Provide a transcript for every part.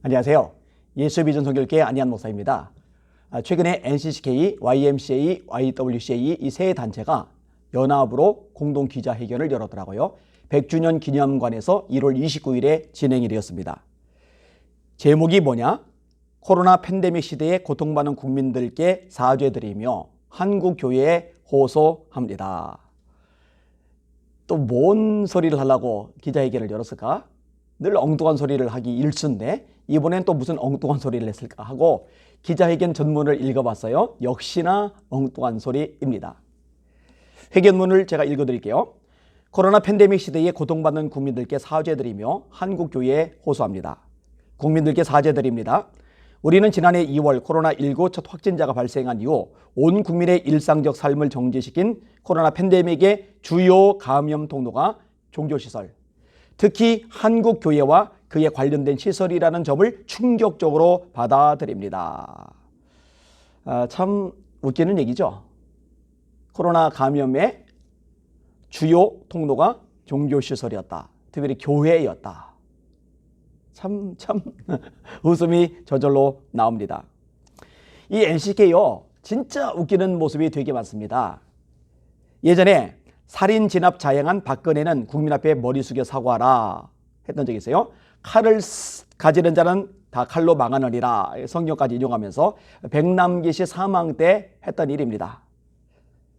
안녕하세요. 예수의 비전 선교교회 안희한 목사입니다. 최근에 NCCK, YMCA, YWCA 이 세 단체가 연합으로 공동 기자회견을 열었더라고요. 100주년 기념관에서 1월 29일에 진행이 되었습니다. 제목이 뭐냐? 코로나 팬데믹 시대에 고통받는 국민들께 사죄드리며 한국교회에 호소합니다. 또 뭔 소리를 하려고 기자회견을 열었을까? 늘 엉뚱한 소리를 하기 일쑤인데 이번엔 또 무슨 엉뚱한 소리를 했을까 하고 기자회견 전문을 읽어봤어요. 역시나 엉뚱한 소리입니다. 회견문을 제가 읽어드릴게요. 코로나 팬데믹 시대에 고통받는 국민들께 사죄드리며 한국교회에 호소합니다. 국민들께 사죄드립니다. 우리는 지난해 2월 코로나19 첫 확진자가 발생한 이후 온 국민의 일상적 삶을 정지시킨 코로나 팬데믹의 주요 감염 통로가 종교시설, 특히 한국교회와 그에 관련된 시설이라는 점을 충격적으로 받아들입니다. 참 웃기는 얘기죠. 코로나 감염의 주요 통로가 종교시설이었다. 특별히 교회였다. 참 웃음이 저절로 나옵니다. 이 NCK요, 진짜 웃기는 모습이 되게 많습니다. 예전에 살인 진압 자행한 박근혜는 국민 앞에 머리 숙여 사과하라 했던 적이 있어요. 칼을 가지는 자는 다 칼로 망하느니라 성경까지 인용하면서 백남기 씨 사망 때 했던 일입니다.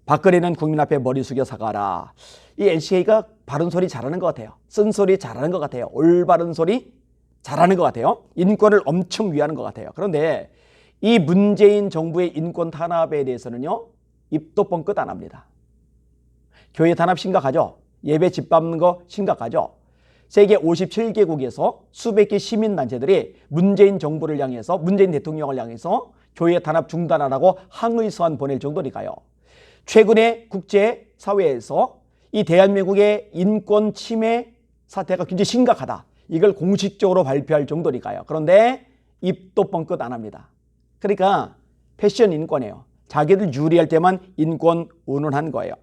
박근혜는 국민 앞에 머리 숙여 사과하라. 이 NCK가 바른 소리 잘하는 것 같아요. 쓴소리 잘하는 것 같아요. 올바른 소리 잘하는 것 같아요. 인권을 엄청 위하는 것 같아요. 그런데 이 문재인 정부의 인권 탄압에 대해서는요, 입도 뻥끗 안 합니다. 교회 탄압 심각하죠. 예배 집밟는 거 심각하죠. 세계 57개국에서 수백 개 시민단체들이 문재인 정부를 향해서, 문재인 대통령을 향해서 교회 탄압 중단하라고 항의서한 보낼 정도니까요. 최근에 국제사회에서 이 대한민국의 인권 침해 사태가 굉장히 심각하다. 이걸 공식적으로 발표할 정도니까요. 그런데 입도 뻥끗 안 합니다. 그러니까 패션 인권이에요. 자기들 유리할 때만 인권 운운한 거예요.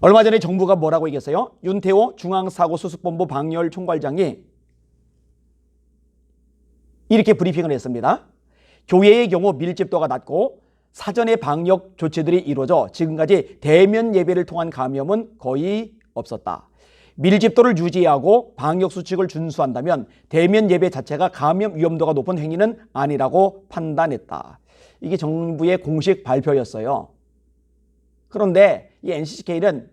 얼마 전에 정부가 뭐라고 얘기했어요? 윤태호 중앙사고수습본부 방열총괄장이 이렇게 브리핑을 했습니다. 교회의 경우 밀집도가 낮고 사전에 방역 조치들이 이루어져 지금까지 대면 예배를 통한 감염은 거의 없었다. 밀집도를 유지하고 방역 수칙을 준수한다면 대면 예배 자체가 감염 위험도가 높은 행위는 아니라고 판단했다. 이게 정부의 공식 발표였어요. 그런데 이 NCCK는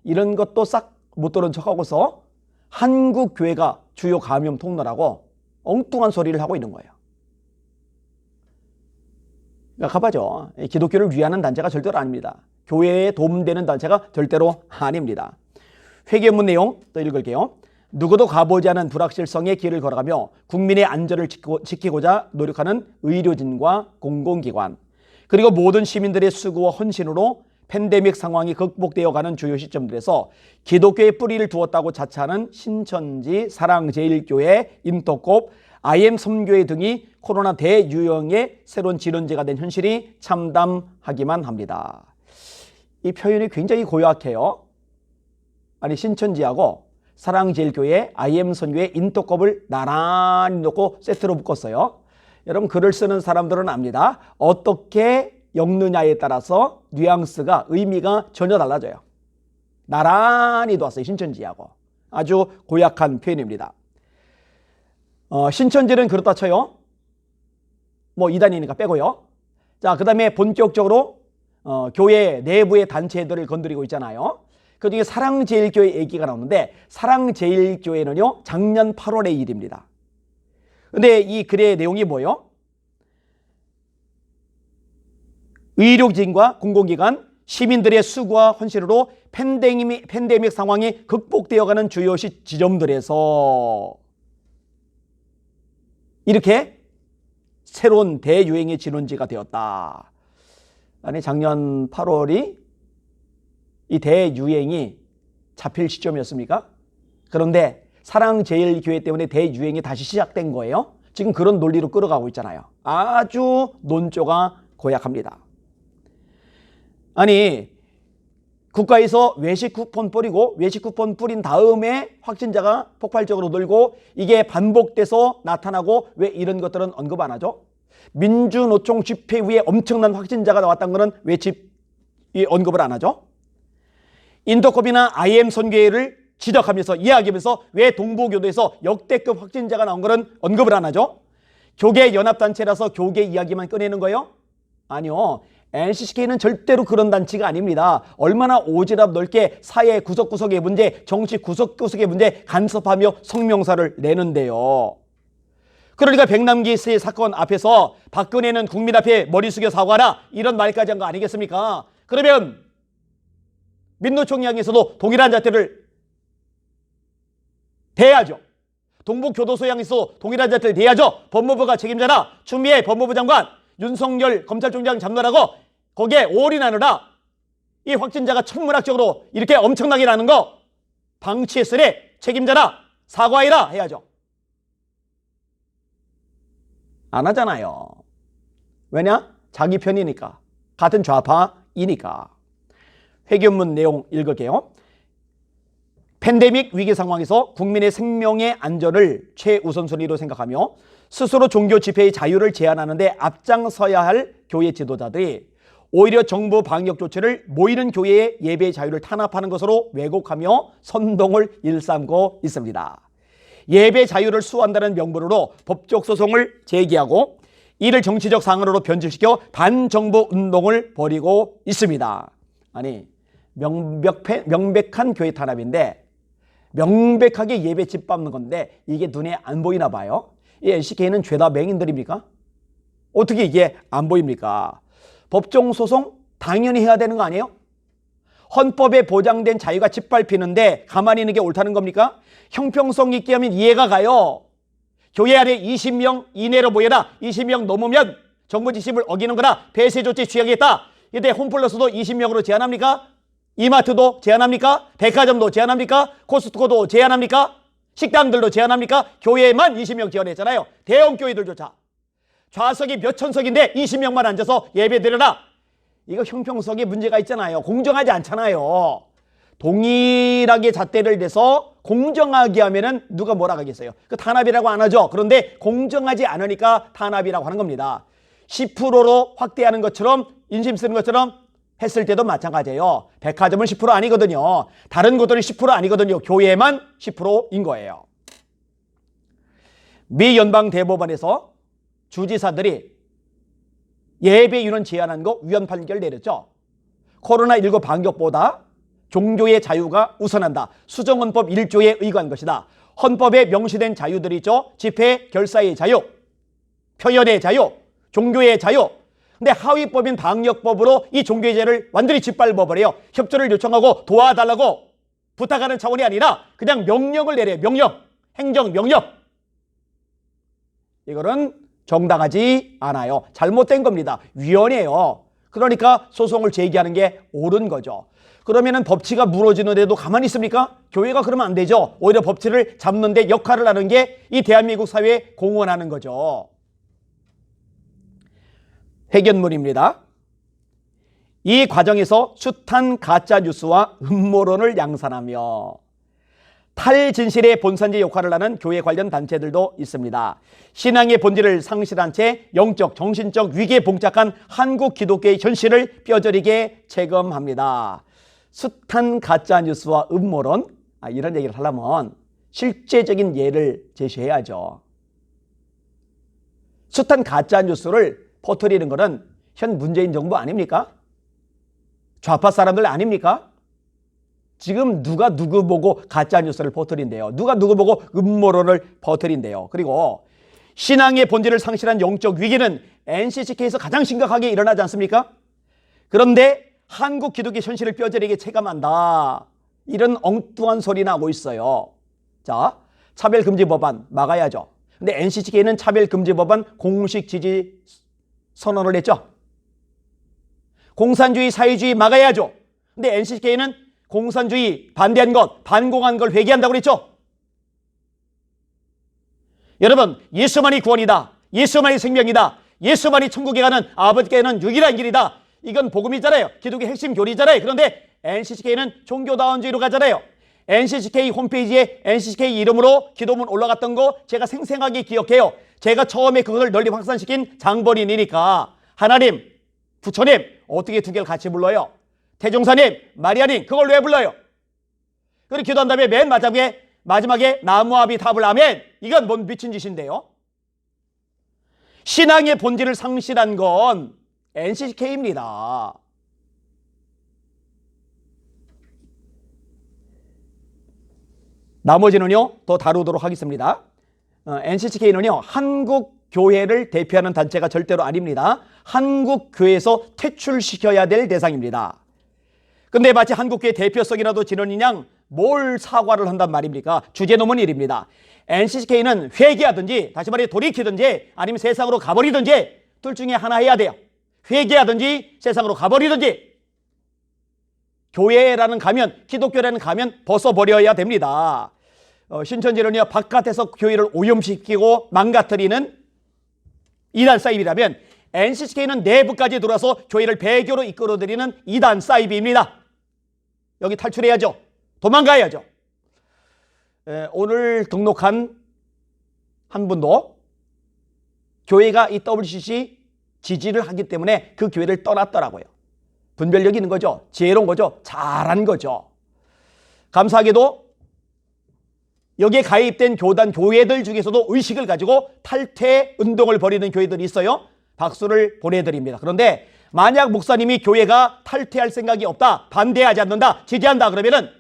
이런 것도 싹 못 들은 척하고서 한국교회가 주요 감염 통로라고 엉뚱한 소리를 하고 있는 거예요. 그러니까 가봐죠. 기독교를 위하는 단체가 절대로 아닙니다. 교회에 도움되는 단체가 절대로 아닙니다. 회개문 내용 또 읽을게요. 누구도 가보지 않은 불확실성의 길을 걸어가며 국민의 안전을 지키고자 노력하는 의료진과 공공기관, 그리고 모든 시민들의 수고와 헌신으로 팬데믹 상황이 극복되어가는 주요 시점들에서 기독교의 뿌리를 두었다고 자처하는 신천지, 사랑제일교회, 인터콥, IM선교회 등이 코로나 대유행의 새로운 진원지가 된 현실이 참담하기만 합니다. 이 표현이 굉장히 고약해요. 아니, 신천지하고 사랑제일교회, IM선교회, 인터콥을 나란히 놓고 세트로 묶었어요. 여러분, 글을 쓰는 사람들은 압니다. 어떻게 엮느냐에 따라서 뉘앙스가, 의미가 전혀 달라져요. 나란히 뒀어요. 신천지하고. 아주 고약한 표현입니다. 신천지는 그렇다 쳐요. 뭐 이단이니까 빼고요. 자, 그 다음에 본격적으로 교회 내부의 단체들을 건드리고 있잖아요. 그중에 사랑제일교회 얘기가 나오는데, 사랑제일교회는요, 작년 8월의 일입니다. 근데 이 글의 내용이 뭐예요? 의료진과 공공기관, 시민들의 수고와 헌신으로 팬데믹 상황이 극복되어가는 주요 지점들에서 이렇게 새로운 대유행의 진원지가 되었다. 아니, 작년 8월이 이 대유행이 잡힐 시점이었습니까? 그런데 사랑제일교회 때문에 대유행이 다시 시작된 거예요. 지금 그런 논리로 끌어가고 있잖아요. 아주 논조가 고약합니다. 아니, 국가에서 외식 쿠폰 뿌리고 외식 쿠폰 뿌린 다음에 확진자가 폭발적으로 늘고 이게 반복돼서 나타나고 왜 이런 것들은 언급 안 하죠? 민주노총 집회 위에 엄청난 확진자가 나왔다는 것은 왜 언급을 안 하죠? 인도컵이나 IM 선교회를 지적하면서 이야기하면서 왜 동부교도에서 역대급 확진자가 나온 것은 언급을 안 하죠? 교계 연합단체라서 교계 이야기만 꺼내는 거예요? 아니요. NCCK는 절대로 그런 단체가 아닙니다. 얼마나 오지랖 넓게 사회 구석구석의 문제, 정치 구석구석의 문제 간섭하며 성명사를 내는데요. 그러니까 백남기 씨 사건 앞에서 박근혜는 국민 앞에 머리 숙여 사과하라 이런 말까지 한 거 아니겠습니까? 그러면 민노총 향에서도 동일한 잣대를 대야죠. 동부교도소 향에서 동일한 잣대를 대야죠. 법무부가 책임져라. 추미애 법무부 장관, 윤석열 검찰총장 잡느라고 거기에 올인하느라 이 확진자가 천문학적으로 이렇게 엄청나게 나는 거 방치했으니 책임져라. 사과해라 해야죠. 안 하잖아요. 왜냐? 자기 편이니까. 같은 좌파이니까. 회견문 내용 읽을게요. 팬데믹 위기 상황에서 국민의 생명의 안전을 최우선순위로 생각하며 스스로 종교 집회의 자유를 제한하는데 앞장서야 할 교회 지도자들이 오히려 정부 방역 조치를 모이는 교회의 예배의 자유를 탄압하는 것으로 왜곡하며 선동을 일삼고 있습니다. 예배 자유를 수호한다는 명분으로 법적 소송을 제기하고 이를 정치적 상황으로 변질시켜 반정부 운동을 벌이고 있습니다. 아니 명백한 교회 탄압인데 명백하게 예배 집 밟는 건데 이게 눈에 안 보이나 봐요. 이 NCK는 죄다 맹인들입니까? 어떻게 이게 안 보입니까? 법정 소송 당연히 해야 되는 거 아니에요? 헌법에 보장된 자유가 짓밟히는데 가만히 있는 게 옳다는 겁니까? 형평성 있게 하면 이해가 가요. 교회 안에 20명 이내로 모여라. 20명 넘으면 정부 지침을 어기는 거라 폐쇄 조치 취하겠다. 이때 홈플러스도 20명으로 제한합니까? 이마트도 제한합니까? 백화점도 제한합니까? 코스트코도 제한합니까? 식당들도 제한합니까? 교회만 20명 제한했잖아요. 대형 교회들조차. 좌석이 몇 천석인데 20명만 앉아서 예배 드려라. 이거 형평성에 문제가 있잖아요. 공정하지 않잖아요. 동일하게 잣대를 대서 공정하게 하면은 누가 뭐라 하겠어요? 그 탄압이라고 안 하죠. 그런데 공정하지 않으니까 탄압이라고 하는 겁니다. 10%로 확대하는 것처럼 인심 쓰는 것처럼 했을 때도 마찬가지예요. 백화점은 10% 아니거든요. 다른 곳들은 10% 아니거든요. 교회만 10%인 거예요. 미 연방 대법원에서 주지사들이 예배 인원 제한한 거 위헌 판결 내렸죠. 코로나19 방역보다 종교의 자유가 우선한다. 수정헌법 1조에 의거한 것이다. 헌법에 명시된 자유들이 있죠. 집회, 결사의 자유, 표현의 자유, 종교의 자유. 근데 하위법인 방역법으로 이 종교의 자유를 완전히 짓밟아버려요. 협조를 요청하고 도와달라고 부탁하는 차원이 아니라 그냥 명령을 내려요. 명령, 행정명령. 이거는 정당하지 않아요. 잘못된 겁니다. 위헌이에요. 그러니까 소송을 제기하는 게 옳은 거죠. 그러면은 법치가 무너지는데도 가만히 있습니까? 교회가 그러면 안 되죠. 오히려 법치를 잡는 데 역할을 하는 게 이 대한민국 사회에 공헌하는 거죠. 회견문입니다. 이 과정에서 숱한 가짜뉴스와 음모론을 양산하며 탈진실의 본산지 역할을 하는 교회 관련 단체들도 있습니다. 신앙의 본질을 상실한 채 영적, 정신적 위기에 봉착한 한국 기독교의 현실을 뼈저리게 체감합니다. 숱한 가짜뉴스와 음모론, 이런 얘기를 하려면 실제적인 예를 제시해야죠. 숱한 가짜뉴스를 퍼뜨리는 것은 현 문재인 정부 아닙니까? 좌파 사람들 아닙니까? 지금 누가 누구 보고 가짜뉴스를 퍼뜨린대요. 누가 누구 보고 음모론을 퍼뜨린대요. 그리고 신앙의 본질을 상실한 영적 위기는 NCCK에서 가장 심각하게 일어나지 않습니까? 그런데 한국 기독교 현실을 뼈저리게 체감한다. 이런 엉뚱한 소리 나고 있어요. 자, 차별금지 법안 막아야죠. 근데 NCCK는 차별금지 법안 공식 지지 선언을 했죠. 공산주의, 사회주의 막아야죠. 근데 NCCK는 공산주의 반대한 것, 반공한 걸 회개한다고 그랬죠. 여러분, 예수만이 구원이다. 예수만이 생명이다. 예수만이 천국에 가는 아버지께는 유일한 길이다. 이건 복음이잖아요. 기독교 핵심 교리잖아요. 그런데 NCCK는 종교다원주의로 가잖아요. NCCK 홈페이지에 NCCK 이름으로 기도문 올라갔던 거 제가 생생하게 기억해요. 제가 처음에 그것을 널리 확산시킨 장본인이니까. 하나님, 부처님, 어떻게 두 개를 같이 불러요? 태종사님, 마리아님, 그걸 왜 불러요? 그리고 기도한 다음에 맨 마지막에 나무아비 탑을 아멘. 이건 뭔 미친 짓인데요. 신앙의 본질을 상실한 건 NCCK입니다. 나머지는요, 더 다루도록 하겠습니다. NCCK는요, 한국 교회를 대표하는 단체가 절대로 아닙니다. 한국 교회에서 퇴출시켜야 될 대상입니다. 근데 마치 한국교회 대표성이라도 지는 양 뭘 사과를 한단 말입니까? 주제넘은 일입니다. NCCK는 회개하든지, 다시 말해 돌이키든지, 아니면 세상으로 가버리든지 둘 중에 하나 해야 돼요. 회개하든지 세상으로 가버리든지. 교회라는 가면, 기독교라는 가면 벗어버려야 됩니다. 신천지는요, 바깥에서 교회를 오염시키고 망가뜨리는 이단 사이비라면 NCCK는 내부까지 들어와서 교회를 배교로 이끌어들이는 이단 사이비입니다. 여기 탈출해야죠. 도망가야죠. 오늘 등록한 한 분도 교회가 이 WCC 지지를 하기 때문에 그 교회를 떠났더라고요. 분별력이 있는 거죠. 지혜로운 거죠. 잘한 거죠. 감사하게도 여기에 가입된 교회들 중에서도 의식을 가지고 탈퇴 운동을 벌이는 교회들이 있어요. 박수를 보내드립니다. 그런데 만약 목사님이 교회가 탈퇴할 생각이 없다, 반대하지 않는다, 지지한다 그러면은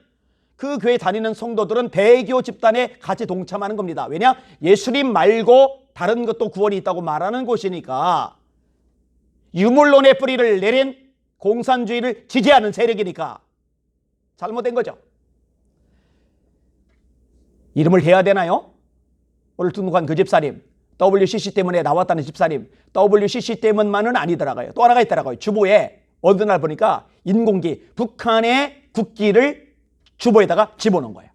그 교회 다니는 성도들은 배교 집단에 같이 동참하는 겁니다. 왜냐? 예수님 말고 다른 것도 구원이 있다고 말하는 곳이니까. 유물론의 뿌리를 내린 공산주의를 지지하는 세력이니까. 잘못된 거죠. 이름을 해야 되나요? 오늘 등록한 그 집사님, WCC 때문에 나왔다는 집사님, WCC 때문만은 아니더라고요. 또 하나가 있더라고요. 주보에 어느 날 보니까 인공기, 북한의 국기를 주보에다가 집어넣은 거예요.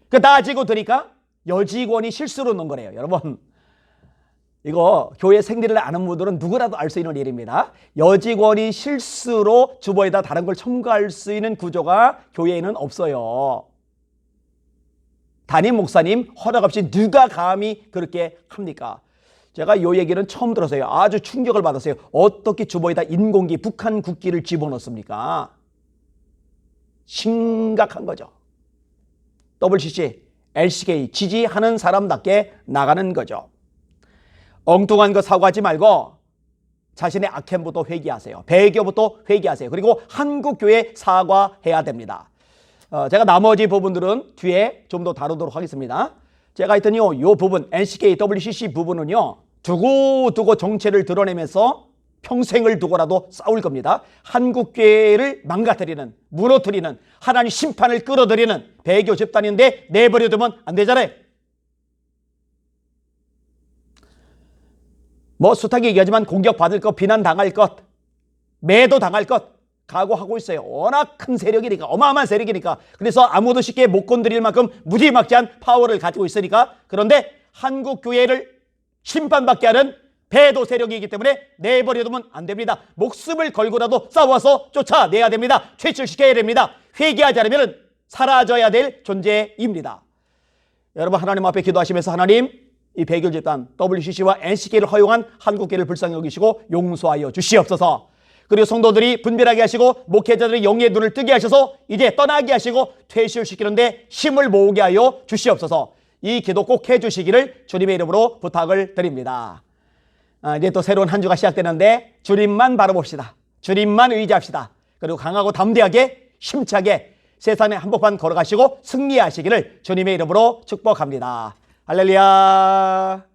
그 따지고 드니까 여직원이 실수로 넣은 거래요. 여러분, 이거 교회 생리를 아는 분들은 누구라도 알 수 있는 일입니다. 여직원이 실수로 주보에다 다른 걸 첨가할 수 있는 구조가 교회에는 없어요. 담임 목사님 허락 없이 누가 감히 그렇게 합니까? 제가 이 얘기는 처음 들었어요. 아주 충격을 받았어요. 어떻게 주보에다 인공기, 북한 국기를 집어넣습니까? 심각한 거죠. WCC, LCK 지지하는 사람답게 나가는 거죠. 엉뚱한 거 사고하지 말고 자신의 악행부터 회개하세요. 배교부터 회개하세요. 그리고 한국교회 사과해야 됩니다. 제가 나머지 부분들은 뒤에 좀 더 다루도록 하겠습니다. 제가 하여튼요, 이 부분, NCK, WCC 부분은요, 두고 정체를 드러내면서 평생을 두고라도 싸울 겁니다. 한국교회를 망가뜨리는, 무너뜨리는, 하나님 심판을 끌어들이는 배교 집단인데 내버려두면 안 되잖아요. 뭐 숱하게 얘기하지만 공격받을 것, 비난당할 것, 매도당할 것 각오하고 있어요. 워낙 큰 세력이니까, 어마어마한 세력이니까. 그래서 아무도 쉽게 못 건드릴 만큼 무지막지한 파워를 가지고 있으니까. 그런데 한국교회를 심판받게 하는 배도 세력이기 때문에 내버려두면 안 됩니다. 목숨을 걸고라도 싸워서 쫓아내야 됩니다. 퇴출시켜야 됩니다. 회개하지 않으면 사라져야 될 존재입니다. 여러분, 하나님 앞에 기도하시면서 하나님, 이 배교 집단 WCC와 NCK를 허용한 한국교회를 불쌍히 여기시고 용서하여 주시옵소서. 그리고 성도들이 분별하게 하시고 목회자들의 영의 눈을 뜨게 하셔서 이제 떠나게 하시고 퇴실시키는데 힘을 모으게 하여 주시옵소서. 이 기도 꼭 해주시기를 주님의 이름으로 부탁을 드립니다. 이제 또 새로운 한 주가 시작되는데 주님만 바라봅시다. 주님만 의지합시다. 그리고 강하고 담대하게 힘차게 세상의 한복판 걸어가시고 승리하시기를 주님의 이름으로 축복합니다. 할렐루야.